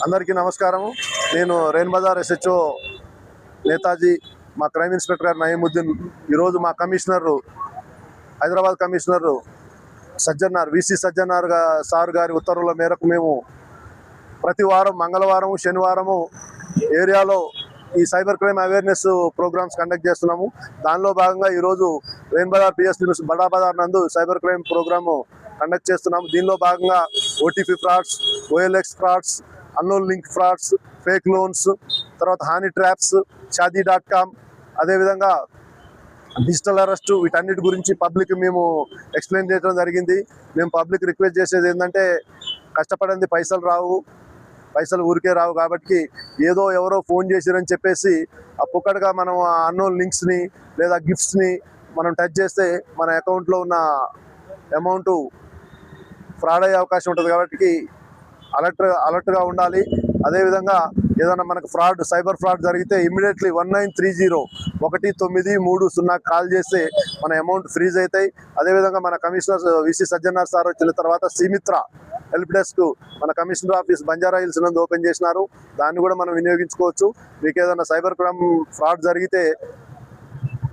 అందరికీ నమస్కారం. నేను రైన్ బజార్ SHO నేతాజీ, మా క్రైమ్ ఇన్స్పెక్టర్ గారు నయీముద్దీన్. ఈరోజు మా commissioner, Hyderabad commissioner Sajjanar, VC Sajjanar sir గారి ఉత్తర్వుల మేరకు మేము ప్రతి వారం మంగళవారం, శనివారము ఏరియాలో ఈ cyber crime awareness programs conduct చేస్తున్నాము. దానిలో భాగంగా ఈరోజు రైన్ బజార్ PS బడా బజార్ నందు సైబర్ క్రైమ్ ప్రోగ్రాము కండక్ట్ చేస్తున్నాము. దీనిలో భాగంగా OTP frauds, OLX frauds, unknown link frauds, fake loans, తర్వాత హానీ ట్రాప్స్, షాదీ.com, అదేవిధంగా డిజిటల్ అరెస్ట్, వీటన్నిటి గురించి పబ్లిక్ మేము ఎక్స్ప్లెయిన్ చేయడం జరిగింది. మేము పబ్లిక్ రిక్వెస్ట్ చేసేది ఏంటంటే, కష్టపడింది పైసలు ఊరికే రావు కాబట్టి ఏదో ఎవరో ఫోన్ చేసిరని చెప్పేసి ఆ పుక్కడగా మనం అన్నోన్ లింక్స్ని లేదా గిఫ్ట్స్ని మనం టచ్ చేస్తే మన అకౌంట్లో ఉన్న అమౌంట్ ఫ్రాడ్ అయ్యే అవకాశం ఉంటుంది. కాబట్టి అలర్ట్గా ఉండాలి. అదేవిధంగా ఏదైనా మనకు సైబర్ ఫ్రాడ్ జరిగితే ఇమ్మీడియట్లీ 1930 కాల్ చేస్తే మన అమౌంట్ ఫ్రీజ్ అవుతాయి. అదేవిధంగా మన కమిషనర్ VC సజ్జనార్ సార్ వచ్చిన తర్వాత సిమిత్ర హెల్ప్ డెస్క్ మన కమిషనర్ ఆఫీస్ బంజారా హిల్స్ నందు ఓపెన్ చేసినారు. దాన్ని కూడా మనం వినియోగించుకోవచ్చు. మీకు ఏదైనా సైబర్ క్రైమ్ ఫ్రాడ్ జరిగితే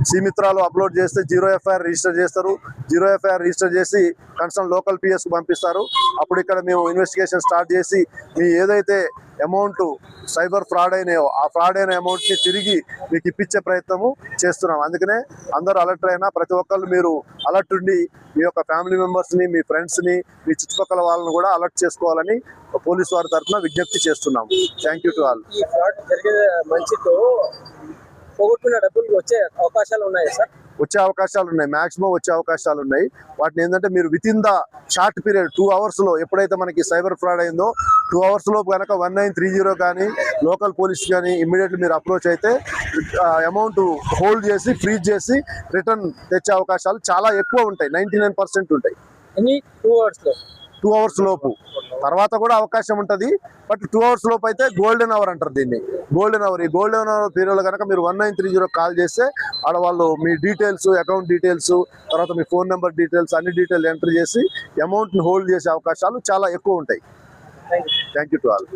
సిమిత్రాలో అప్లోడ్ చేస్తే 0 FIR రిజిస్టర్ చేస్తారు. 0 FIR రిజిస్టర్ చేసి కన్సర్న్ లోకల్ PS పంపిస్తారు. అప్పుడు ఇక్కడ మేము ఇన్వెస్టిగేషన్ స్టార్ట్ చేసి మీ ఏదైతే అమౌంట్ సైబర్ ఫ్రాడ్ అయినాయో ఆ ఫ్రాడ్ అయిన అమౌంట్ని తిరిగి మీకు ఇప్పించే ప్రయత్నము చేస్తున్నాం. అందుకనే అందరూ అలర్ట్ అయినా ప్రతి ఒక్కళ్ళు మీరు అలర్ట్ ఉండి మీ యొక్క ఫ్యామిలీ మెంబర్స్ని, మీ ఫ్రెండ్స్ని, మీ చుట్టుపక్కల వాళ్ళని కూడా అలర్ట్ చేసుకోవాలని పోలీసు వారి తరఫున విజ్ఞప్తి చేస్తున్నాము. Thank you to all. ఈ ఫ్రాడ్ జరిగే మంచితో పోగొట్టుకున్న డబ్బులు వచ్చే అవకాశాలు ఉన్నాయి సార్? వచ్చే అవకాశాలు ఉన్నాయి, మాక్సిమం వచ్చే అవకాశాలు ఉన్నాయి. వాటిని ఏంటంటే మీరు with in the short period 2 అవర్స్లో ఎప్పుడైతే మనకి సైబర్ ఫ్రాడ్ అయిందో 2 అవర్స్లో కనుక 1930 కానీ లోకల్ పోలీస్ కానీ ఇమ్మీడియట్లీ మీరు అప్రోచ్ అయితే అమౌంట్ హోల్డ్ చేసి ఫ్రీజ్ చేసి రిటర్న్ తెచ్చే అవకాశాలు చాలా ఎక్కువ ఉంటాయి. 99% ఉంటాయి. 2 అవర్స్ లోపు. తర్వాత కూడా అవకాశం ఉంటుంది, బట్ 2 అవర్స్ లోపు అయితే గోల్డెన్ అవర్ అంటారు దీన్ని. Golden hour. ఈ గోల్డెన్ అవర్ పీరియడ్ కనుక మీరు 1930 కాల్ చేస్తే ఆడ వాళ్ళు మీ డీటెయిల్స్, అకౌంట్ డీటెయిల్స్, తర్వాత మీ ఫోన్ నెంబర్ డీటెయిల్స్, అన్ని డీటెయిల్స్ ఎంటర్ చేసి అమౌంట్ని హోల్డ్ చేసే అవకాశాలు చాలా ఎక్కువ ఉంటాయి. Thank you to all.